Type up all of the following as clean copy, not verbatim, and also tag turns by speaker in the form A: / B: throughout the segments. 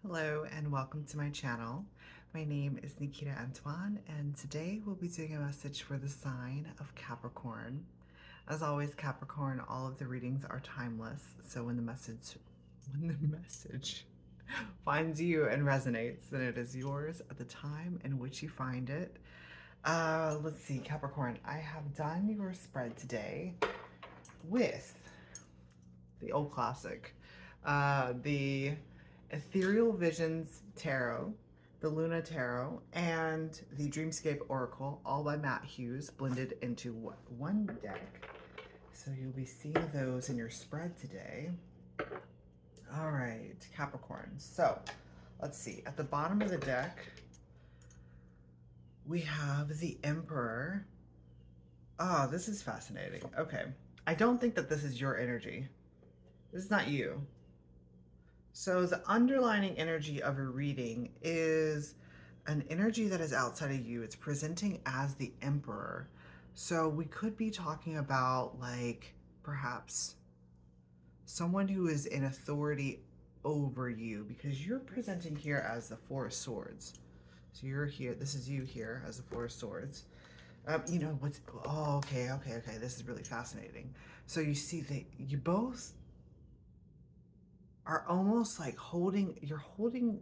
A: Hello and welcome to my channel. My name is Nikita Antoine and today we'll be doing a message for the sign of Capricorn. As always, Capricorn, all of the readings are timeless, so when the message finds you and resonates, then it is yours at the time in which you find it. Let's see, Capricorn, I have done your spread today with the old classic, the Ethereal Visions Tarot, the Luna Tarot, and the Dreamscape Oracle, all by Matt Hughes, blended into one deck. So you'll be seeing those in your spread today. All right, Capricorn. So let's see. At the bottom of the deck, we have the Emperor. Ah, this is fascinating. Okay. I don't think that this is your energy. This is not you. So the underlining energy of a reading is an energy that is outside of you. It's presenting as the Emperor. So we could be talking about, like, perhaps someone who is in authority over you, because you're presenting here as the Four of Swords. So you're here, this is you here as the Four of Swords. You know what's, oh, okay, this is really fascinating. So you see that you both are almost like you're holding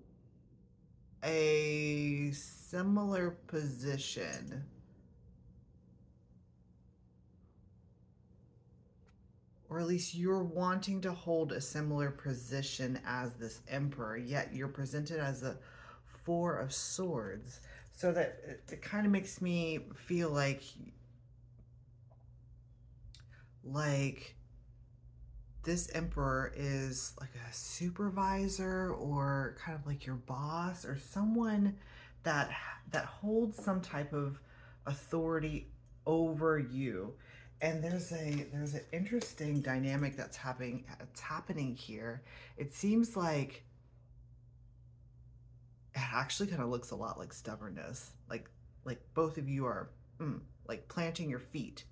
A: a similar position. Or at least you're wanting to hold a similar position as this Emperor, yet you're presented as a Four of Swords. So that it kind of makes me feel like this Emperor is like a supervisor or kind of like your boss or someone that holds some type of authority over you. And there's an interesting dynamic that's happening here. It seems like it actually kind of looks a lot like stubbornness. Like both of you are like planting your feet.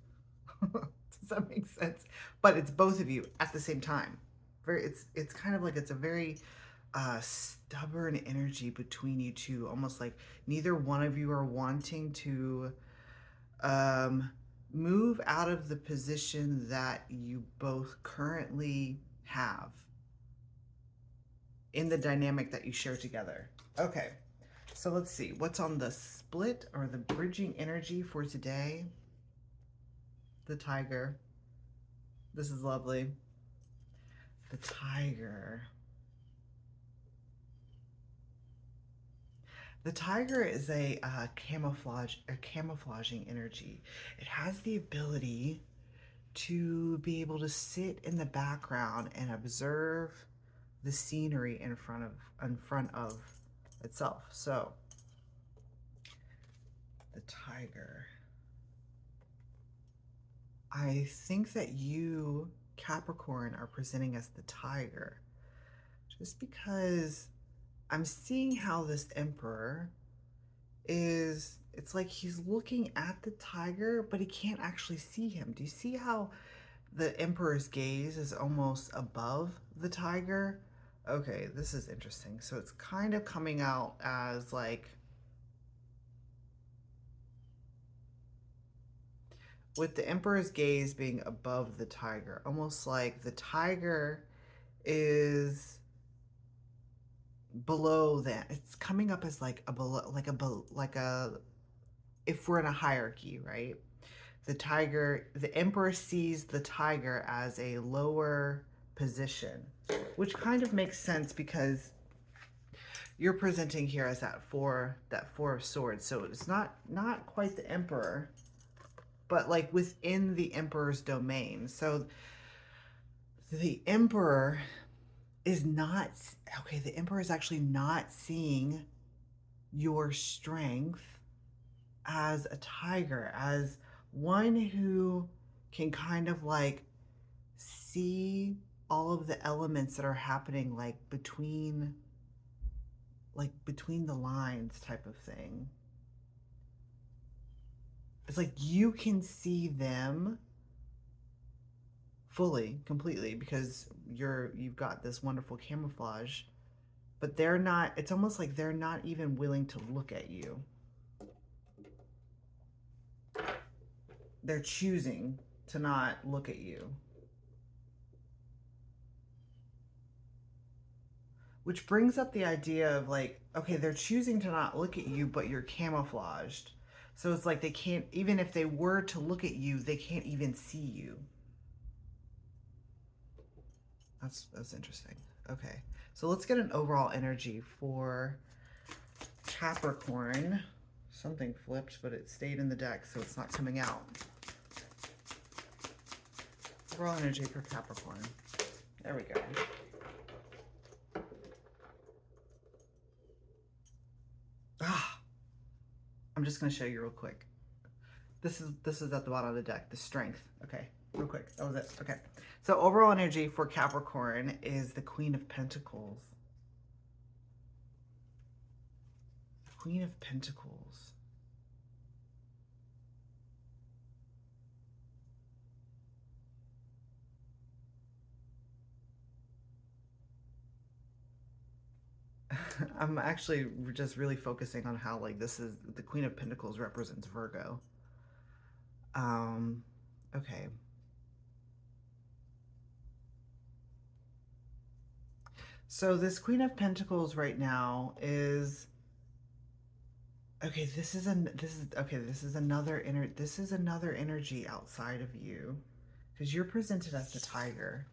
A: Does that make sense? But it's both of you at the same time. It's kind of like it's a very stubborn energy between you two, almost like neither one of you are wanting to move out of the position that you both currently have in the dynamic that you share together. Okay, so let's see what's on the split or the bridging energy for today. The Tiger. This is lovely. The Tiger. The Tiger is a camouflaging energy. It has the ability to be able to sit in the background and observe the scenery in front of itself. So, the Tiger. I think that you, Capricorn, are presenting as the Tiger just because I'm seeing how this Emperor is, it's like he's looking at the Tiger, but he can't actually see him. Do you see how the Emperor's gaze is almost above the Tiger? Okay, this is interesting. So it's kind of coming out as like, with the Emperor's gaze being above the Tiger, almost like the Tiger is below that. It's coming up as like a below, like a, if we're in a hierarchy, right? The Emperor sees the Tiger as a lower position, which kind of makes sense because you're presenting here as that four of swords. So it's not quite the Emperor, but like within the Emperor's domain. So the Emperor is not, okay, the Emperor is actually not seeing your strength as a Tiger, as one who can kind of like see all of the elements that are happening like between the lines type of thing. It's like you can see them fully, completely, because you've got this wonderful camouflage but they're not, it's almost like they're not even willing to look at you. They're choosing to not look at you. Which brings up the idea of like, okay, they're choosing to not look at you, but you're camouflaged. So it's like they can't, even if they were to look at you, they can't even see you. That's interesting. Okay, so let's get an overall energy for Capricorn. Something flipped, but it stayed in the deck, so it's not coming out. Overall energy for Capricorn. There we go. I'm just going to show you real quick. This is at the bottom of the deck, the strength. Okay, real quick. That was it. Okay. So overall energy for Capricorn is the Queen of Pentacles. Queen of Pentacles. I'm actually just really focusing on how like this is the Queen of Pentacles represents Virgo. Okay. So this Queen of Pentacles right now is okay. This is another energy outside of you, because you're presented as the Tiger.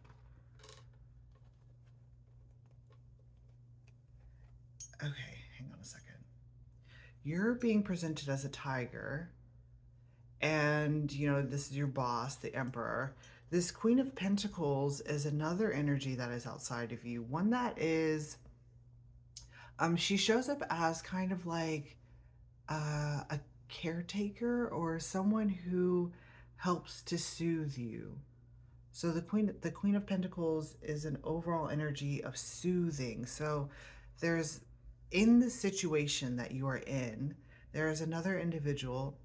A: Okay, hang on a second. You're being presented as a Tiger, and you know this is your boss, the Emperor. This Queen of Pentacles is another energy that is outside of you. One that is, she shows up as kind of like a caretaker or someone who helps to soothe you. So the Queen of Pentacles is an overall energy of soothing. So there's, in the situation that you are in, there is another individual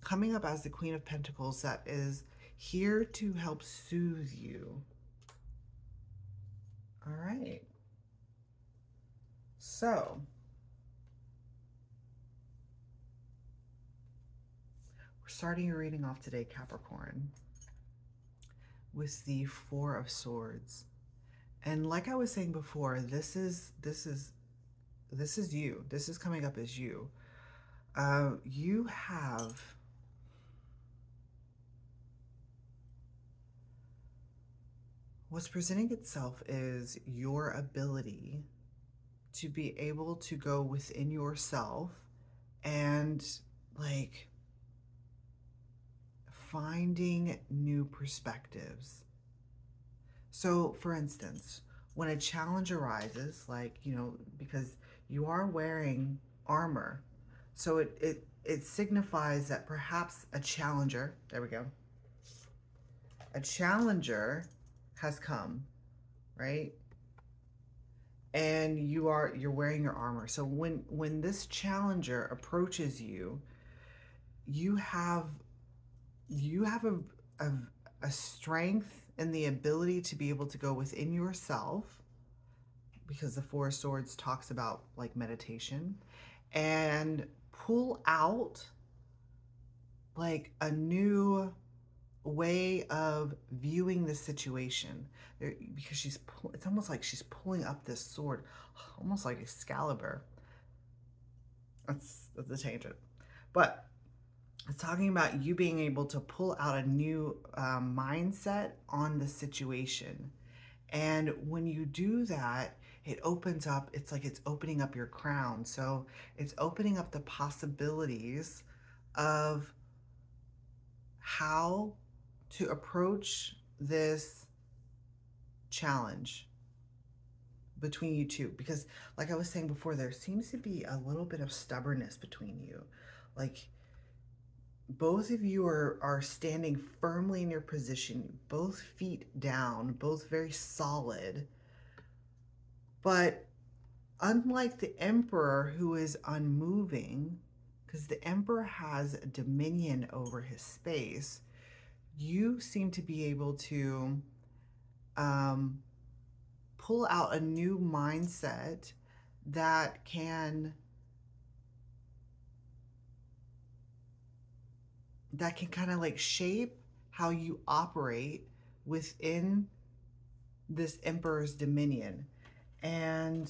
A: coming up as the Queen of Pentacles that is here to help soothe you. All right. So we're starting your reading off today, Capricorn, with the Four of Swords. And like I was saying before, this is you. This is coming up as you. You have what's presenting itself is your ability to be able to go within yourself and like finding new perspectives. So for instance, when a challenge arises, like, you know, because you are wearing armor, so it signifies that perhaps a challenger, there we go, a challenger has come, right? And you're wearing your armor. So when this challenger approaches you, you have a strength and the ability to be able to go within yourself, because the Four of Swords talks about like meditation, and pull out like a new way of viewing the situation. Because it's almost like she's pulling up this sword, almost like Excalibur. That's a tangent, but it's talking about you being able to pull out a new mindset on the situation. And when you do that, it opens up, it's like it's opening up your crown. So it's opening up the possibilities of how to approach this challenge between you two. Because like I was saying before, there seems to be a little bit of stubbornness between you. Like both of you are standing firmly in your position, both feet down, both very solid. But unlike the Emperor, who is unmoving, because the Emperor has dominion over his space, you seem to be able to pull pull out a new mindset that can kind of like shape how you operate within this emperor's dominion. And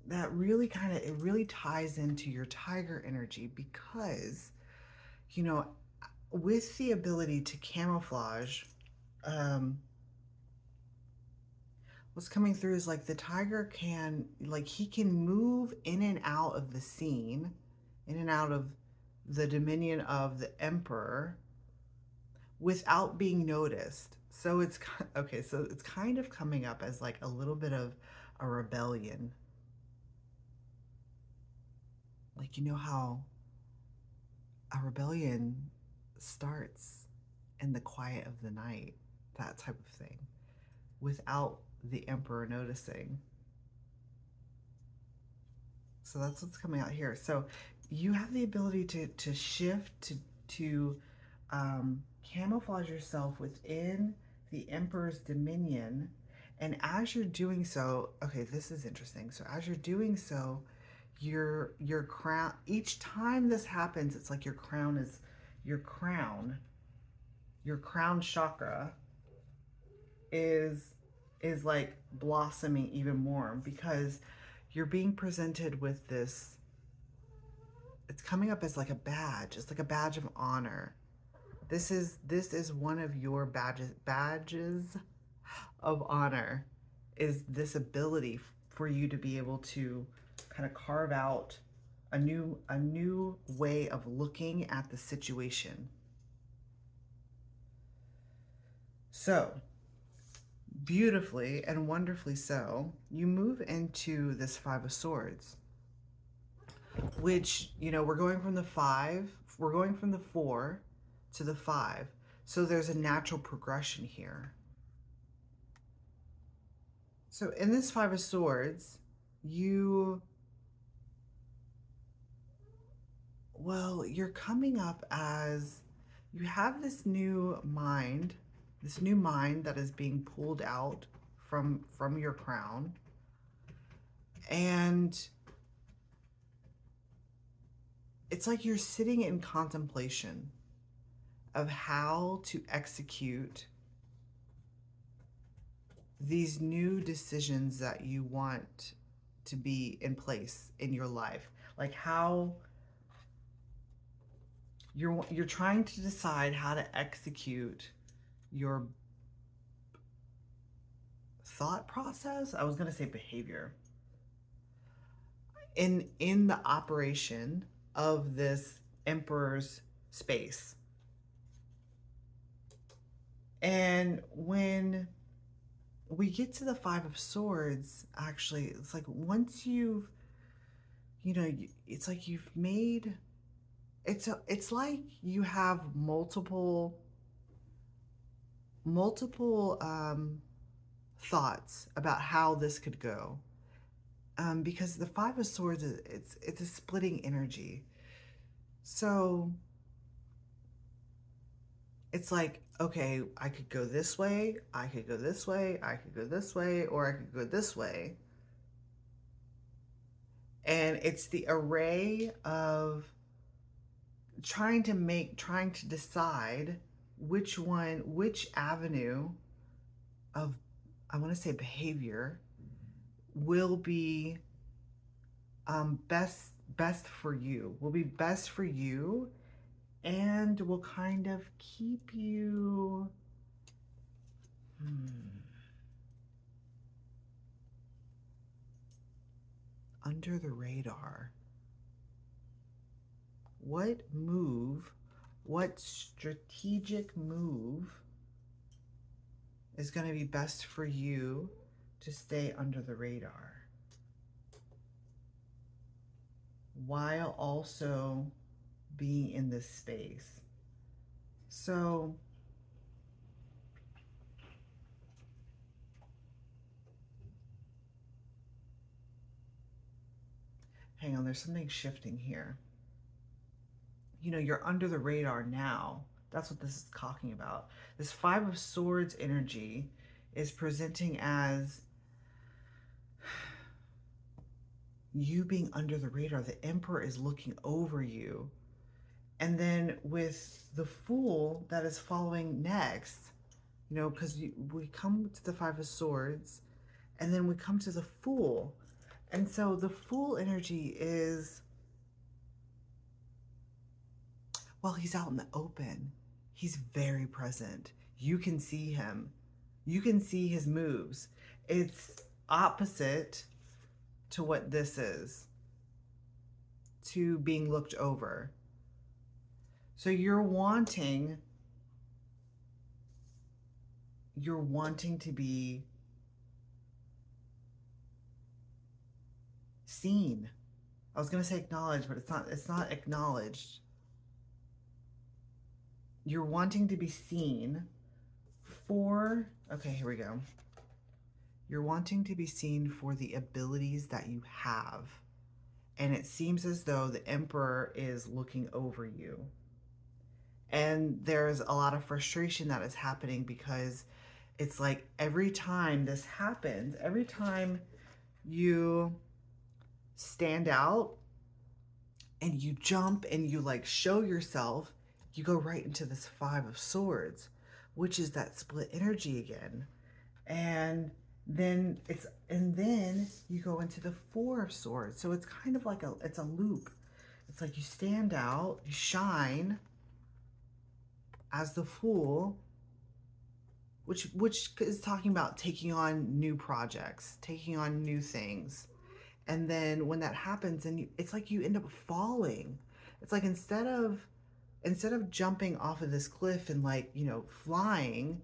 A: that really it really ties into your tiger energy, because, you know, with the ability to camouflage, what's coming through is like the tiger can, like, he can move in and out of the scene, in and out of the dominion of the emperor without being noticed. So it's okay, so it's kind of coming up as like a little bit of a rebellion. Like, you know how a rebellion starts in the quiet of the night, that type of thing, without the emperor noticing. So that's what's coming out here. So you have the ability to shift, to camouflage yourself within the emperor's dominion. And as you're doing so, okay, this is interesting. So as you're doing so, your crown, each time this happens, it's like your crown chakra is like blossoming even more, because you're being presented with this. It's coming up as like a badge. It's like a badge of honor. This is one of your badges of honor, is this ability for you to be able to kind of carve out a new way of looking at the situation. So, beautifully and wonderfully so, you move into this Five of Swords, which, you know, we're going from the 4 to the 5. So there's a natural progression here. So in this Five of Swords, you're coming up as, you have this new mind that is being pulled out from your crown. And it's like you're sitting in contemplation of how to execute these new decisions that you want to be in place in your life. Like how you're trying to decide how to execute your thought process. I was going to say behavior in the operation of this emperor's space. And when we get to the Five of Swords, actually, it's like once you've, it's like you've made, it's like you have multiple thoughts about how this could go. Because the Five of Swords, it's a splitting energy. So it's like, okay, I could go this way, I could go this way, I could go this way, or I could go this way. And it's the array of trying to decide which avenue of, I want to say, behavior will be best for you, and will kind of keep you under the radar. What strategic move is going to be best for you to stay under the radar, while also being in this space? So hang on, there's something shifting here. You're under the radar now. That's what this is talking about. This Five of Swords energy is presenting as you being under the radar. The Emperor is looking over you. And then with the Fool that is following next, you know, because we come to the Five of Swords, and then we come to the Fool. And so the Fool energy is, well, he's out in the open. He's very present. You can see him. You can see his moves. It's opposite to what this is, to being looked over. So you're wanting to be seen. I was going to say acknowledged, but it's not acknowledged. You're wanting to be seen for, okay, here we go. You're wanting to be seen for the abilities that you have. And it seems as though the Emperor is looking over you. And there's a lot of frustration that is happening because it's like every time this happens, every time you stand out and you jump and you like show yourself, you go right into this Five of Swords, which is that split energy again. And then you go into the Four of Swords. So it's kind of like it's a loop. It's like you stand out, you shine as the Fool, which is talking about taking on new projects, taking on new things. And then when that happens, and it's like you end up falling. It's like instead of jumping off of this cliff and like, you know, flying,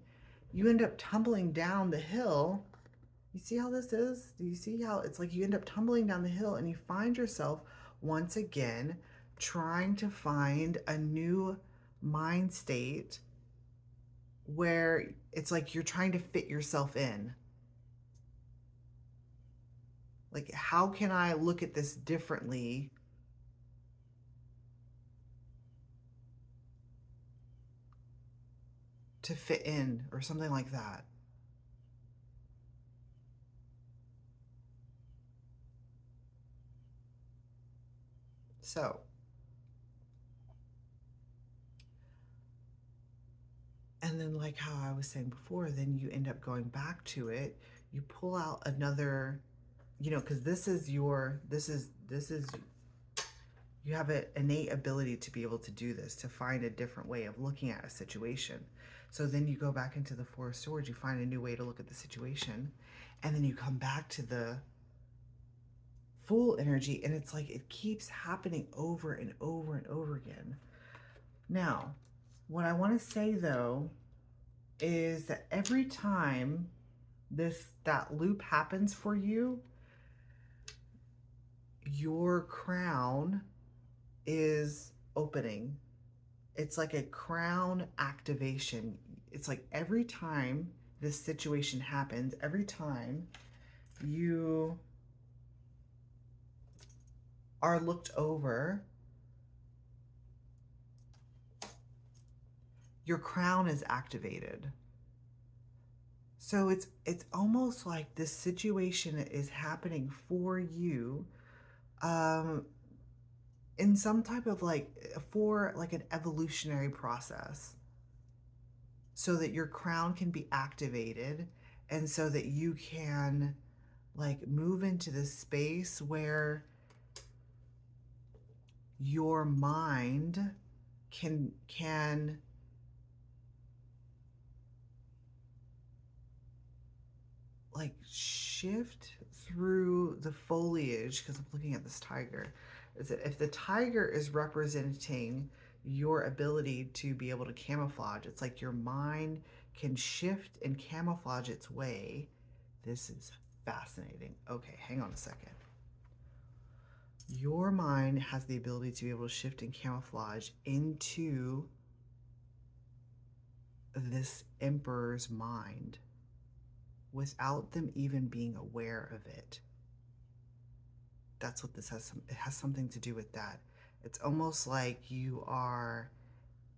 A: you end up tumbling down the hill. You see how this is? Do you see how it's like you end up tumbling down the hill and you find yourself once again trying to find a new mind state where it's like you're trying to fit yourself in. Like, how can I look at this differently to fit in, or something like that? So, and then like how I was saying before, then you end up going back to it. You pull out another, you know, because this is you have an innate ability to be able to do this, to find a different way of looking at a situation. So then you go back into the Four of Swords, you find a new way to look at the situation, and then you come back to the Fool energy, and it's like it keeps happening over and over and over again. Now, what I want to say though is that every time that loop happens for you, your crown is opening. It's like a crown activation. It's like every time this situation happens, every time you are looked over, your crown is activated. So it's almost like this situation is happening for you in some type of for an evolutionary process, so that your crown can be activated and so that you can like move into this space where your mind can like shift through the foliage, because I'm looking at this tiger. Is that if the tiger is representing your ability to be able to camouflage, it's like your mind can shift and camouflage its way. This is fascinating. Okay, hang on a second. Your mind has the ability to be able to shift and camouflage into this emperor's mind without them even being aware of it. That's what this has. It has something to do with that. It's almost like you are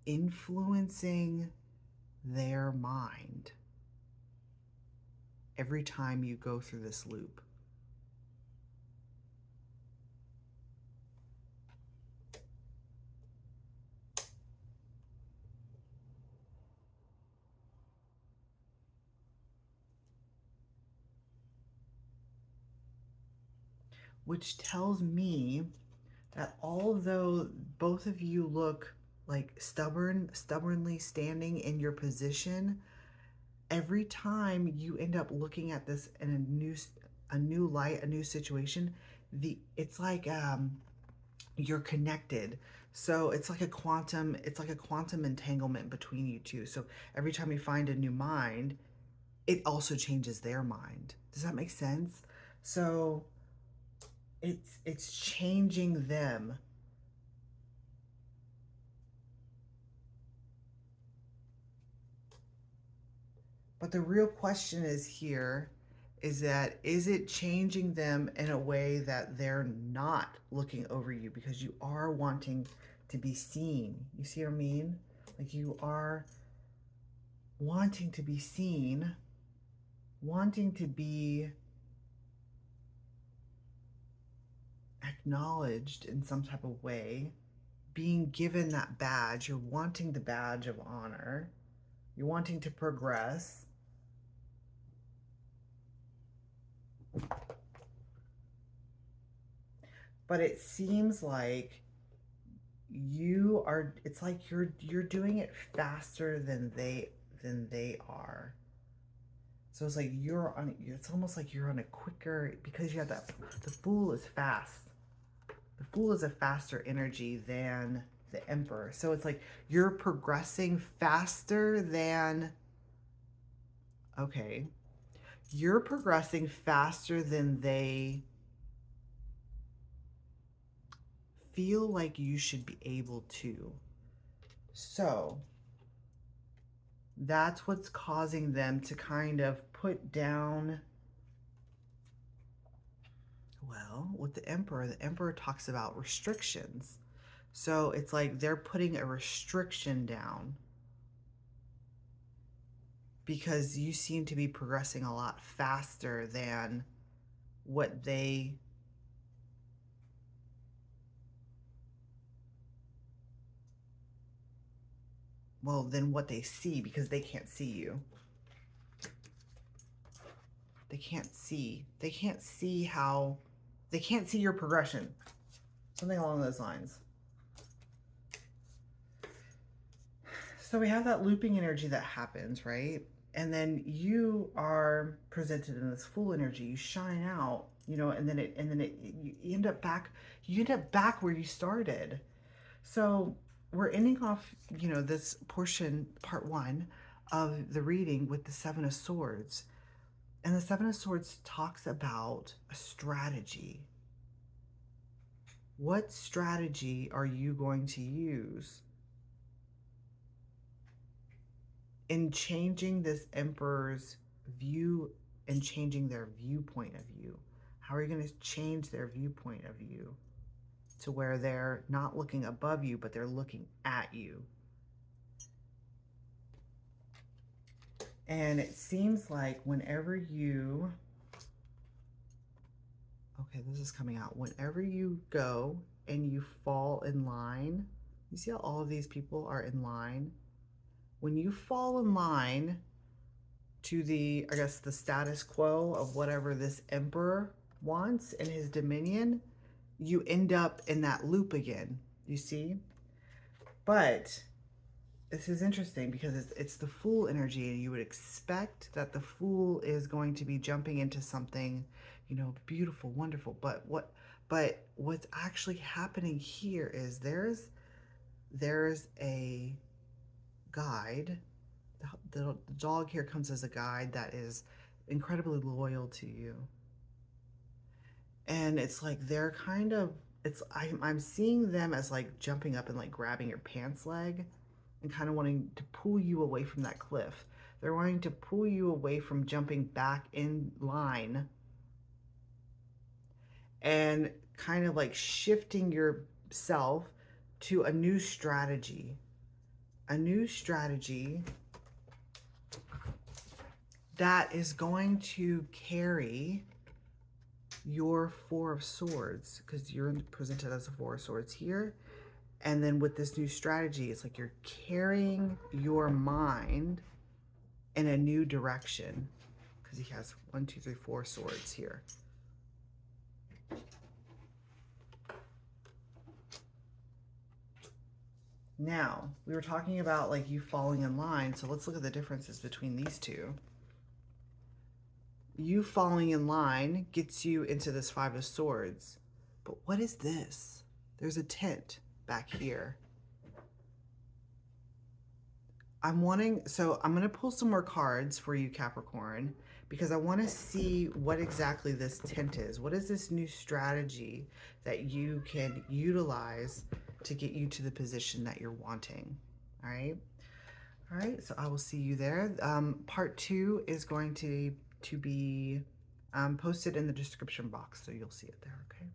A: influencing their mind every time you go through this loop. which tells me that although both of you look like stubbornly standing in your position, every time you end up looking at this in a new light, a new situation, it's like you're connected. So it's like a quantum entanglement between you two. So every time you find a new mind, it also changes their mind. Does that make sense? So it's changing them. But the real question is here is that, is it changing them in a way that they're not looking over you because you are wanting to be seen? You see what I mean? Like you are wanting to be seen, wanting to be acknowledged in some type of way, being given that badge. You're wanting the badge of honor. You're wanting to progress. But it seems like it's like you're doing it faster than they are. So it's like it's almost like you're on a quicker, because you have that, the Fool is fast. The Fool is a faster energy than the Emperor. So it's like you're progressing faster than, okay, you're progressing faster than they feel like you should be able to. So that's what's causing them to kind of put down, well, with the Emperor talks about restrictions. So it's like they're putting a restriction down because you seem to be progressing a lot faster than what they, well, than what they see, because they can't see you. They can't see your progression. Something along those lines. So we have that looping energy that happens, right? And then you are presented in this Fool energy. You shine out, and then you end up back where you started. So we're ending off, this portion, part 1 of the reading, with the Seven of Swords. And the Seven of Swords talks about a strategy. What strategy are you going to use in changing this Emperor's view and changing their viewpoint of you? How are you going to change their viewpoint of you to where they're not looking above you, but they're looking at you? And it seems like whenever you, okay, this is coming out, whenever you go and you fall in line, you see how all of these people are in line? When you fall in line to the, I guess, the status quo of whatever this Emperor wants in his dominion, you end up in that loop again, you see? But this is interesting because it's the Fool energy, and you would expect that the Fool is going to be jumping into something, beautiful, wonderful. But what's actually happening here is there's a guide. The dog here comes as a guide that is incredibly loyal to you. And it's like they're kind of, I'm seeing them as like jumping up and like grabbing your pants leg and kind of wanting to pull you away from that cliff. They're wanting to pull you away from jumping back in line and kind of like shifting yourself to a new strategy. A new strategy that is going to carry your Four of Swords, because you're presented as a Four of Swords here. And then with this new strategy, it's like you're carrying your mind in a new direction, because he has 1, 2, 3, 4 swords here. Now, we were talking about like you falling in line, so let's look at the differences between these two. You falling in line gets you into this Five of Swords. But what is this? There's a tent back here. I'm going to pull some more cards for you, Capricorn, because I want to see what exactly this tent is. What is this new strategy that you can utilize to get you to the position that you're wanting? All right. All right. So I will see you there. Part 2 is going to be posted in the description box, so you'll see it there. Okay.